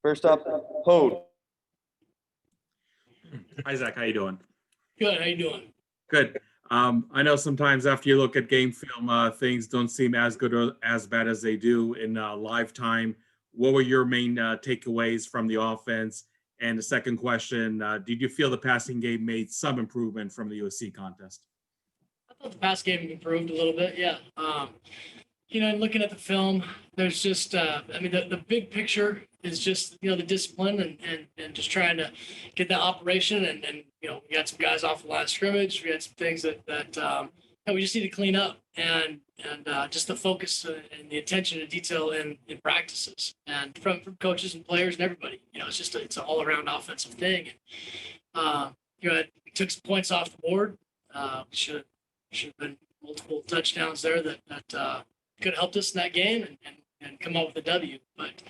First up, Hode. Hi, Zach. How you doing? Good. How you doing? Good. I know sometimes after you look at game film, things don't seem as good or as bad as they do in live time. What were your main takeaways from the offense? And the second question, did you feel the passing game made some improvement from the USC contest? I thought the pass game improved a little bit. Yeah. Looking at the film, there's just, the big picture is just, the discipline and just trying to get that operation. And we got some guys off the line of scrimmage. We had some things that we just need to clean up and just the focus and the attention to detail in practices and from coaches and players and everybody. It's an all around offensive thing. We took some points off the board. Should have been multiple touchdowns there that could have helped us in that game and come out with a W. But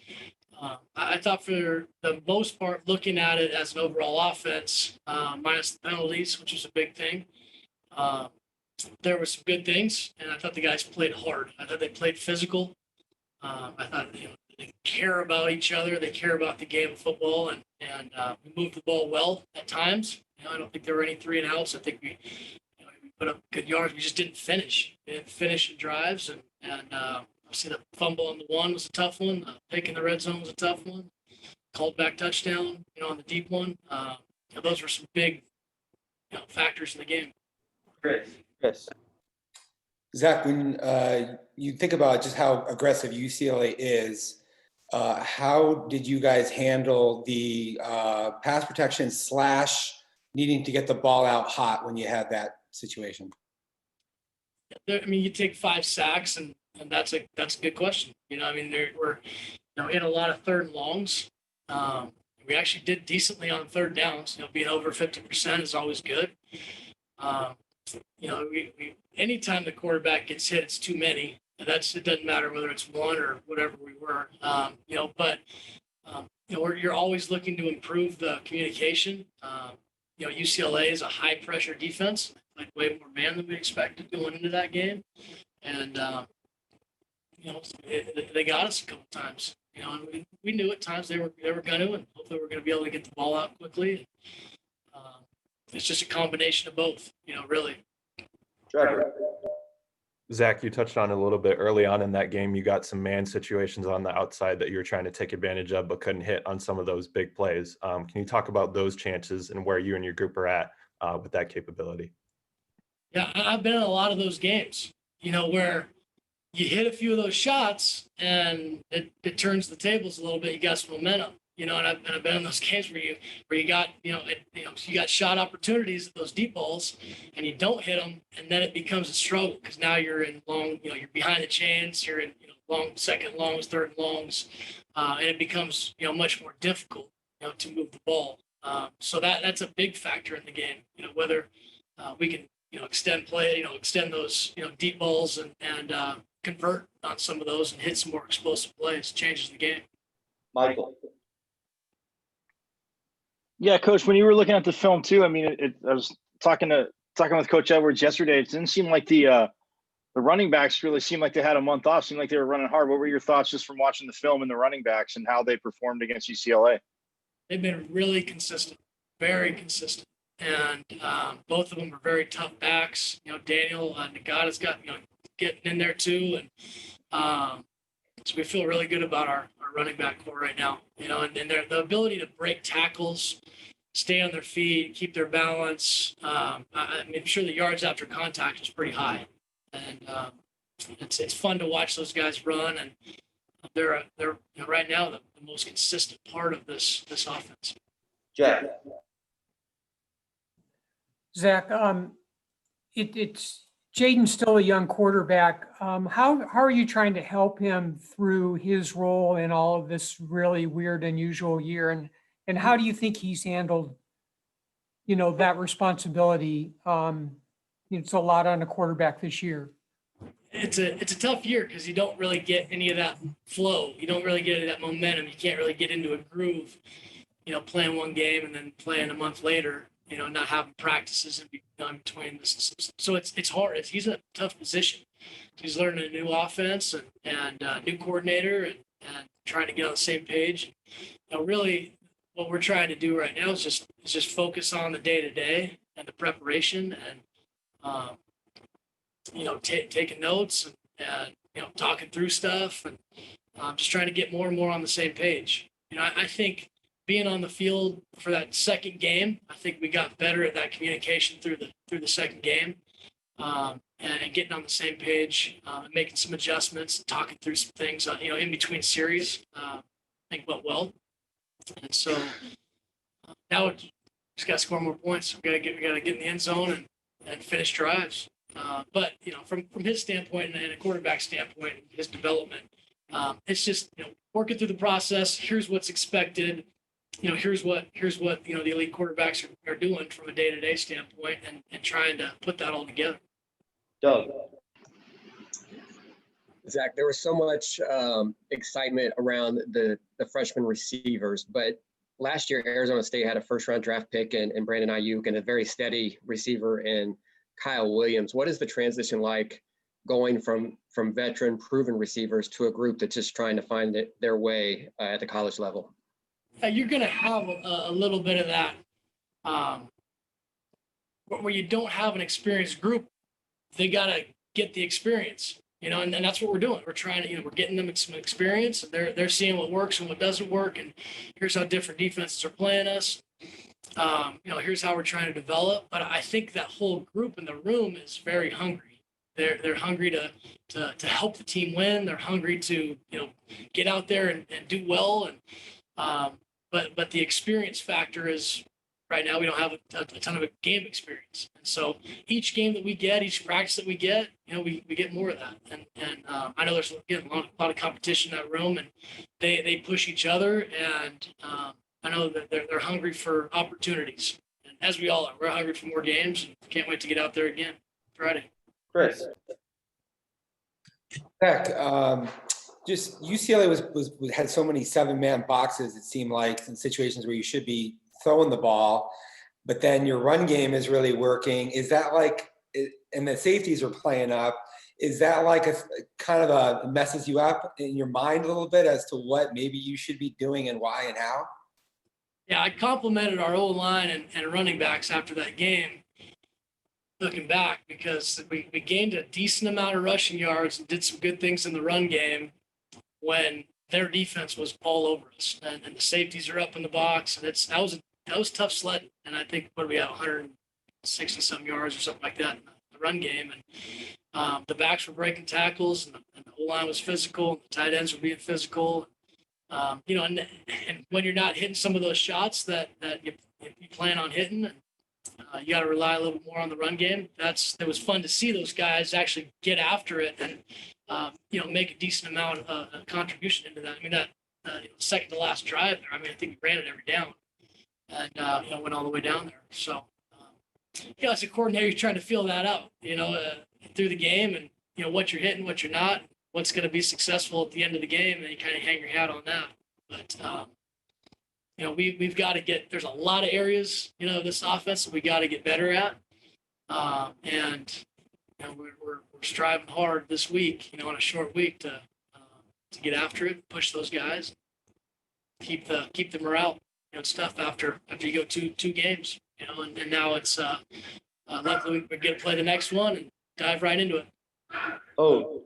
I thought for the most part, looking at it as an overall offense, minus the penalties, which was a big thing, there were some good things, and I thought the guys played hard. I thought they played physical. I thought they care about each other. They care about the game of football, and we moved the ball well at times. I don't think there were any 3-and-outs. I think we put up good yards. We just didn't finish. We didn't finish in drives, and obviously the fumble on the one was a tough one. The pick in the red zone was a tough one. Called back touchdown, on the deep one. Those were some big, factors in the game. Chris. Zach, when you think about just how aggressive UCLA is, how did you guys handle the pass protection / needing to get the ball out hot when you had that situation? You take 5 sacks, and that's a good question. We're in a lot of third and longs. We actually did decently on third downs. Being over 50% is always good. We anytime the quarterback gets hit, it's too many. It doesn't matter whether it's one or whatever we were. You're always looking to improve the communication. UCLA is a high pressure defense, like way more man than we expected going into that game, and they got us a couple times. And we knew at times they were going to, and hopefully we're going to be able to get the ball out quickly. It's just a combination of both, really. Trevor. Zach, you touched on it a little bit early on in that game. You got some man situations on the outside that you were trying to take advantage of, but couldn't hit on some of those big plays. Can you talk about those chances and where you and your group are at with that capability? Yeah, I've been in a lot of those games, where you hit a few of those shots and it turns the tables a little bit. You got some momentum, and I've been in those games where you got, you got shot opportunities at those deep balls and you don't hit them. And then it becomes a struggle because now you're in long, you're behind the chains, you're in, long second longs, third longs. And it becomes, much more difficult, to move the ball. So that's a big factor in the game, whether we can, extend play, extend those, deep balls and convert on some of those and hit some more explosive plays, changes the game. Michael. Yeah, Coach, when you were looking at the film too, I was talking with Coach Edwards yesterday. It didn't seem like the running backs really seemed like they had a month off. Seemed like they were running hard. What were your thoughts just from watching the film and the running backs and how they performed against UCLA? They've been really consistent, very consistent. And both of them are very tough backs. Daniel Nagata's got, getting in there too. And so we feel really good about our running back core right now, and the ability to break tackles, stay on their feet, keep their balance. I'm sure the yards after contact is pretty high. And it's fun to watch those guys run. And they're right now the most consistent part of this offense. Jeff. Zach, it's Jaden's still a young quarterback. How are you trying to help him through his role in all of this really weird, unusual year? And how do you think he's handled, that responsibility? It's a lot on a quarterback this year. It's a tough year because you don't really get any of that flow. You don't really get any of that momentum. You can't really get into a groove, playing one game and then playing a month later. Not having practices in between this. So it's hard. He's in a tough position. He's learning a new offense and a new coordinator and trying to get on the same page. Really, what we're trying to do right now is just focus on the day to day and the preparation, and taking notes and talking through stuff, and just trying to get more and more on the same page. I think being on the field for that second game, I think we got better at that communication through the second game, and getting on the same page, and making some adjustments, talking through some things, in between series. I think went well, and so now we just got to score more points. We got to get in the end zone and finish drives. But from his standpoint and a quarterback standpoint, his development, it's just working through the process. Here's what's expected. Here's what the elite quarterbacks are doing from a day-to-day standpoint, and trying to put that all together. Doug. Zach, there was so much excitement around the freshman receivers, but last year Arizona State had a first-round draft pick in Brandon Ayuk and a very steady receiver in Kyle Williams. What is the transition like going from veteran, proven receivers to a group that's just trying to find their way at the college level? You're going to have a little bit of that, where you don't have an experienced group. They got to get the experience, and that's what we're doing. We're trying to, we're getting them some experience. They're seeing what works and what doesn't work, and here's how different defenses are playing us. Here's how we're trying to develop. But I think that whole group in the room is very hungry. They're hungry to help the team win. They're hungry to get out there and do well. And but the experience factor is, right now we don't have a ton of game experience. And so each game that we get, each practice that we get, we get more of that. And I know there's a lot of competition in that room, and they push each other. And I know that they're hungry for opportunities. And as we all are, we're hungry for more games, and can't wait to get out there again Friday. Chris. Zach, just UCLA had so many 7-man boxes, it seemed like, in situations where you should be throwing the ball, but then your run game is really working. Is that and the safeties are playing up, is that like a kind of a messes you up in your mind a little bit as to what maybe you should be doing and why and how? Yeah, I complimented our O-line and running backs after that game, looking back, because we gained a decent amount of rushing yards and did some good things in the run game when their defense was all over us, and the safeties are up in the box, and that was tough sledding. And I think we had 160 some yards or something like that in the run game, and the backs were breaking tackles, and the whole line was physical, and the tight ends were being physical. And when you're not hitting some of those shots that you plan on hitting, you got to rely a little bit more on the run game. It was fun to see those guys actually get after it and make a decent amount of contribution into that. I mean, that second to last drive there, I think we ran it every down, and went all the way down there. So as a coordinator, you're trying to feel that out, through the game, and what you're hitting, what you're not, what's going to be successful at the end of the game, and you kind of hang your hat on that. But we've got to there's a lot of areas, this offense that we got to get better at. And we're striving hard this week, on a short week to get after it, push those guys, keep the morale, stuff after you go two games, and now it's luckily we get to play the next one and dive right into it. Oh,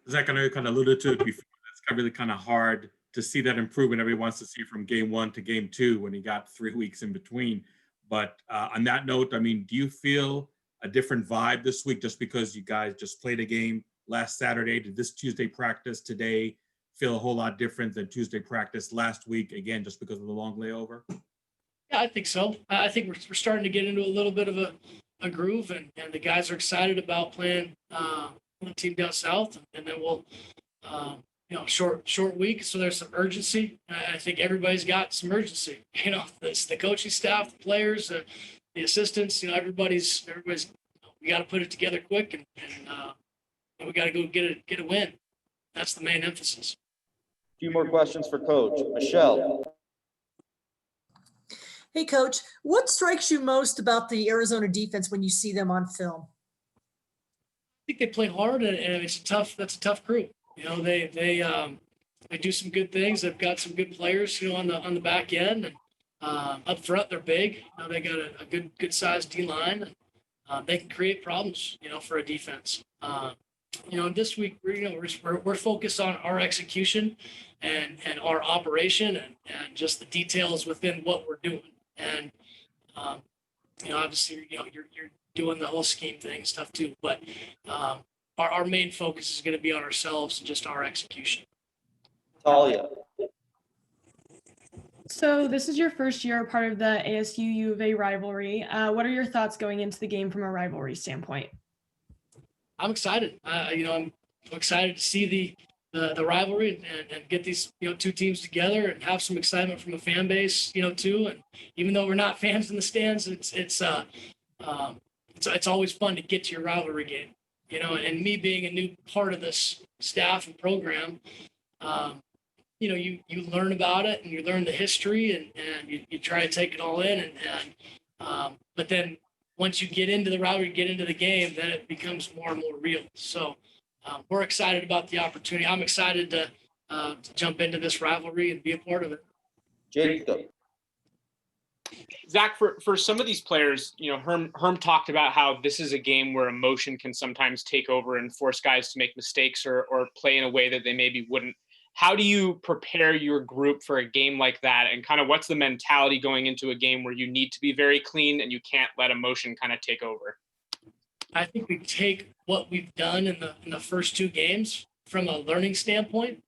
Zach, I know you kind of alluded to it before. It's really kind of hard to see that improvement everybody wants to see from game 1 to game 2 when you got 3 weeks in between. But on that note, do you feel a different vibe this week just because you guys just played a game last Saturday? Did this Tuesday practice today feel a whole lot different than Tuesday practice last week, again, just because of the long layover? Yeah, I think so. I think we're starting to get into a little bit of a groove, and the guys are excited about playing the team down south, and then we'll short week, so there's some urgency. I think everybody's got some urgency. The coaching staff, the players, the assistants. Everybody's. We got to put it together quick, and we got to go get a win. That's the main emphasis. a few more questions for Coach. Michelle. Hey, Coach, what strikes you most about the Arizona defense when you see them on film? I think they played hard, and that's a tough group. They do some good things. They've got some good players, on the back end, and up front they're big. They got a good sized D line. They can create problems, for a defense. This week we're focused on our execution and our operation and just the details within what we're doing. And obviously, you're doing the whole scheme thing stuff too, but our main focus is going to be on ourselves and just our execution. Talia. So this is your first year part of the ASU U of A rivalry. What are your thoughts going into the game from a rivalry standpoint? I'm excited. I'm excited to see the rivalry and get these two teams together and have some excitement from a fan base too. And even though we're not fans in the stands, it's always fun to get to your rivalry game. And me being a new part of this staff and program, you learn about it and you learn the history and you try to take it all in but then once you get into the rivalry, get into the game, then it becomes more and more real. So we're excited about the opportunity. I'm excited to jump into this rivalry and be a part of it. Jacob. Zach, for some of these players, Herm talked about how this is a game where emotion can sometimes take over and force guys to make mistakes or play in a way that they maybe wouldn't. How do you prepare your group for a game like that? And kind of what's the mentality going into a game where you need to be very clean and you can't let emotion kind of take over? I think we take what we've done in the first two games from a learning standpoint,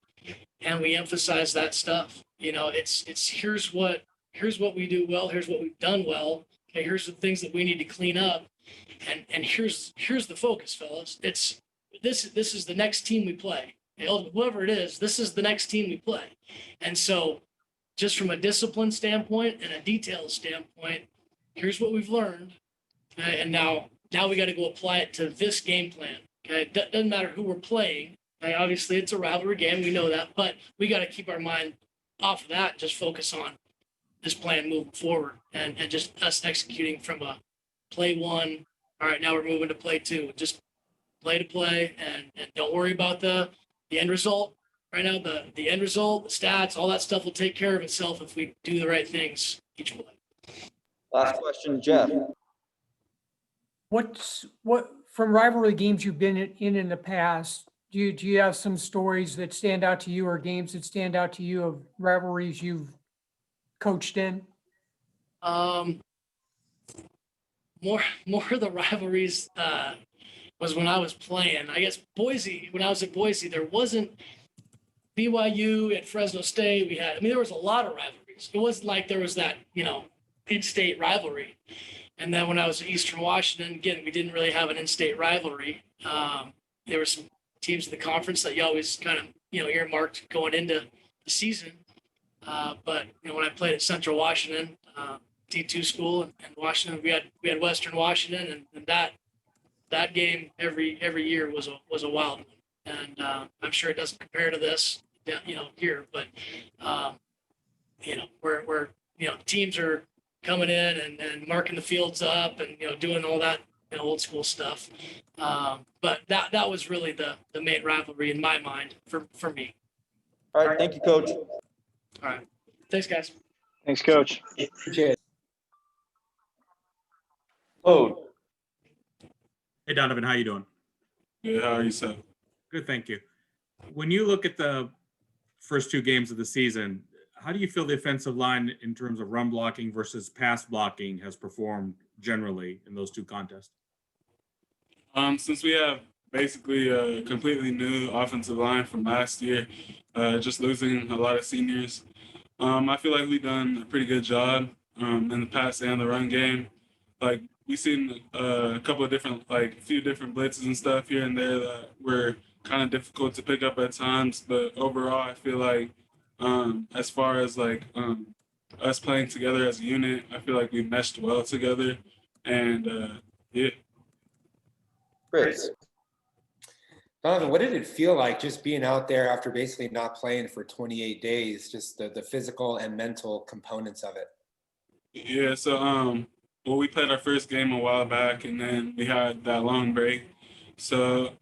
and we emphasize that stuff. It's here's what we do well, here's what we've done well, okay, here's the things that we need to clean up, and here's the focus, fellas. It's this is the next team we play. Whoever it is, this is the next team we play. And so just from a discipline standpoint and a detail standpoint, here's what we've learned. Okay? And now we got to go apply it to this game plan. Okay, doesn't matter who we're playing. Okay? Obviously, it's a rivalry game. We know that, but we got to keep our mind off of that and just focus on this plan moving forward and just us executing from a play one. All right, now we're moving to play two. Just play to play and don't worry about the end result. Right now, the end result, the stats, all that stuff will take care of itself if we do the right things each play. Last question, Jeff. What from rivalry games you've been in the past? Do you have some stories that stand out to you or games that stand out to you of rivalries you've coached in? More of the rivalries was when I was playing. I guess Boise, when I was at Boise, there wasn't BYU at Fresno State. There was a lot of rivalries. It wasn't like there was that, in-state rivalry. And then when I was at Eastern Washington, again, we didn't really have an in-state rivalry. There were some teams in the conference that you always kind of, earmarked going into the season. But when I played at Central Washington, D2 school in Washington, we had Western Washington, and that game every year was a wild one. And I'm sure it doesn't compare to this, here, but where teams are coming in and marking the fields up and doing all that old school stuff. But that was really the main rivalry in my mind for me. All right, thank you, Coach. All right, thanks, guys. Thanks, Coach. Appreciate it. Code. Hey, Donovan, how you doing? Good. How are you, sir? Good, thank you. When you look at the first two games of the season, how do you feel the offensive line in terms of run blocking versus pass blocking has performed generally in those two contests? Since we have basically a completely new offensive line from last year, just losing a lot of seniors, I feel like we've done a pretty good job in the pass and the run game. Like, we've seen a couple of different, a few different blitzes and stuff here and there that were kind of difficult to pick up at times. But overall, I feel like as far as us playing together as a unit, I feel like we meshed well together. And yeah. Chris. Donovan, what did it feel like just being out there after basically not playing for 28 days, just the physical and mental components of it? Yeah, so we played our first game a while back, and then we had that long break. So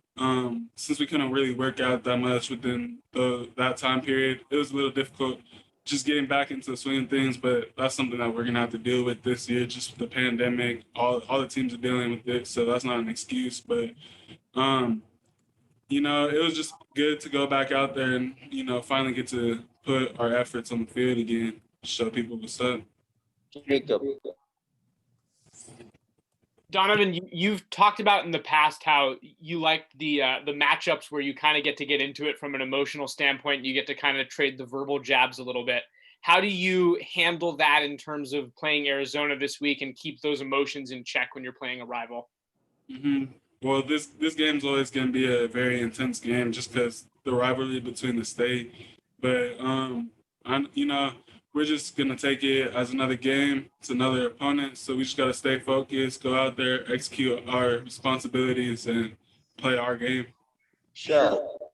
since we couldn't really work out that much within that time period, it was a little difficult just getting back into the swing of things. But that's something that we're gonna have to deal with this year, just with the pandemic. All the teams are dealing with it, so that's not an excuse. But it was just good to go back out there and finally get to put our efforts on the field again, show people what's up. Jacob. Donovan, you've talked about in the past how you like the matchups where you kind of get to get into it from an emotional standpoint. You get to kind of trade the verbal jabs a little bit. How do you handle that in terms of playing Arizona this week and keep those emotions in check when you're playing a rival? Mm-hmm. Well, this game's always going to be a very intense game just because the rivalry between the state. But we're just going to take it as another game. It's another opponent. So we just got to stay focused, go out there, execute our responsibilities, and play our game. Shell.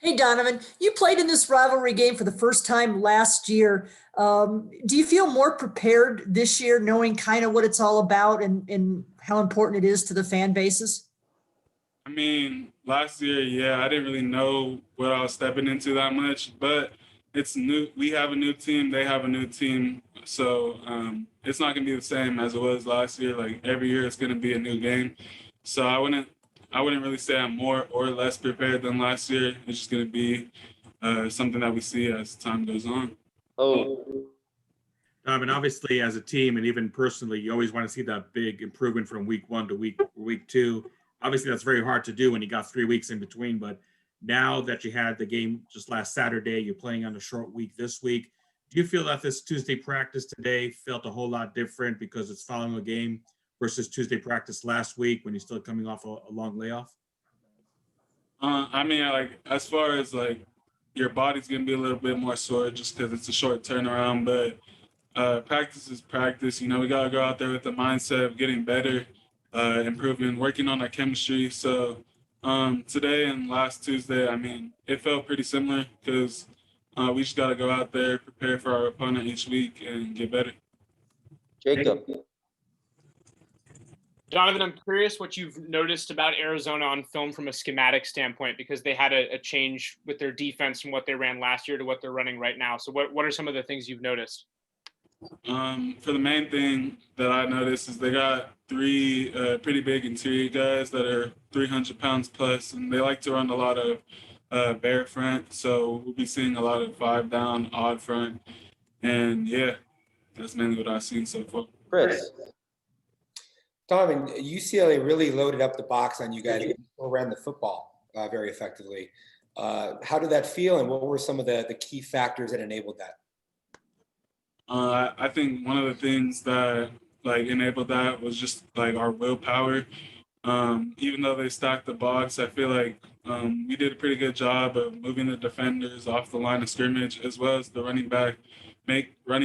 Hey, Donovan, you played in this rivalry game for the first time last year. Do you feel more prepared this year, knowing kind of what it's all about and how important it is to the fan bases? I mean, last year, yeah, I didn't really know what I was stepping into that much, but it's new. We have a new team. They have a new team. So it's not going to be the same as it was last year. Like every year, it's going to be a new game. So I wouldn't really say I'm more or less prepared than last year. It's just going to be something that we see as time goes on. And obviously, as a team and even personally, you always want to see that big improvement from week 1 to week 2. Obviously, that's very hard to do when you got 3 weeks in between. But now that you had the game just last Saturday, you're playing on a short week this week. Do you feel that this Tuesday practice today felt a whole lot different because it's following a game versus Tuesday practice last week when you're still coming off a long layoff? I mean, like as far as like your body's gonna be a little bit more sore just because it's a short turnaround, but practice is practice. We gotta go out there with the mindset of getting better, improving, working on our chemistry. So today and last Tuesday, I mean, it felt pretty similar because we just gotta go out there, prepare for our opponent each week, and get better. Jacob. Donovan, I'm curious what you've noticed about Arizona on film from a schematic standpoint, because they had a change with their defense from what they ran last year to what they're running right now. So what are some of the things you've noticed? For the main thing that I noticed is they got 3 pretty big interior guys that are 300 pounds plus, and they like to run a lot of bear front. So we'll be seeing a lot of 5 down, odd front. And yeah, that's mainly what I've seen so far. Chris. Donovan, UCLA really loaded up the box on you guys and ran the football very effectively. How did that feel, and what were some of the key factors that enabled that? I think one of the things that enabled that was just our willpower. Even though they stacked the box, I feel like we did a pretty good job of moving the defenders off the line of scrimmage, as well as the running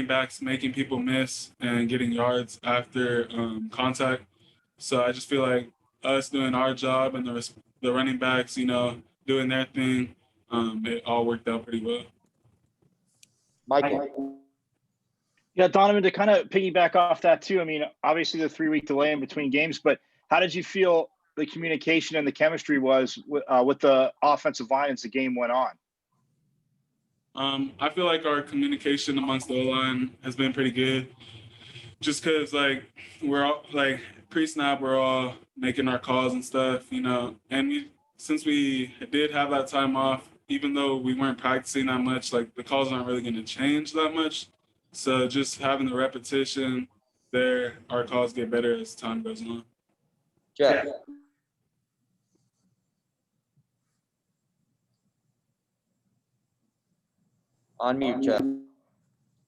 backs making people miss and getting yards after contact. So I just feel like us doing our job and the running backs, doing their thing, it all worked out pretty well. Michael. Yeah, Donovan, to kind of piggyback off that too. I mean, obviously the 3-week delay in between games, but how did you feel the communication and the chemistry was with the offensive line as the game went on? I feel like our communication amongst the O-line has been pretty good. Just because we're all pre-snap, we're all making our calls and stuff, and since we did have that time off, even though we weren't practicing that much, the calls aren't really going to change that much. So just having the repetition there, our calls get better as time goes on. Jeff. On mute, Jeff.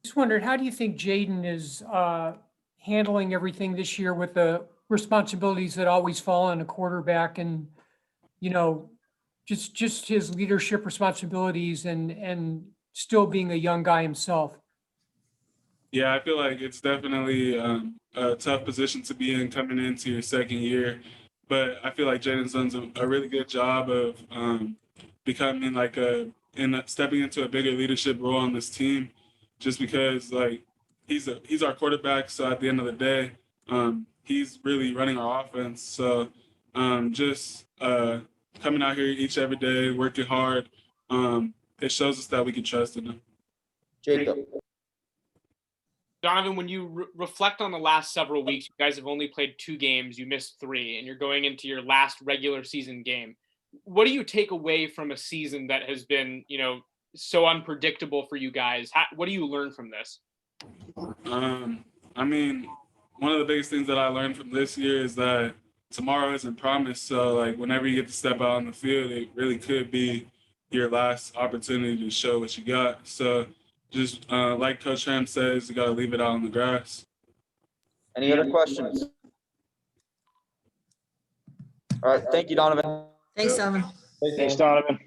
Just wondered, how do you think Jaden is handling everything this year with the responsibilities that always fall on a quarterback, and just his leadership responsibilities and still being a young guy himself? Yeah, I feel like it's definitely a tough position to be in coming into your second year, but I feel like Jaden's done a really good job of becoming stepping into a bigger leadership role on this team, just because he's our quarterback. So at the end of the day, he's really running our offense. So just coming out here each every day, working hard. It shows us that we can trust in them. Jacob. Dohnovan, when you reflect on the last several weeks, you guys have only played 2 games, you missed 3, and you're going into your last regular season game. What do you take away from a season that has been, so unpredictable for you guys? What do you learn from this? I mean, one of the biggest things that I learned from this year is that tomorrow isn't promised. So, like, whenever you get to step out on the field, it really could be your last opportunity to show what you got. So, just like Coach Ham says, you got to leave it out on the grass. Any other questions? All right. Thank you, Dohnovan. Thanks, Donovan. Thanks, Donovan.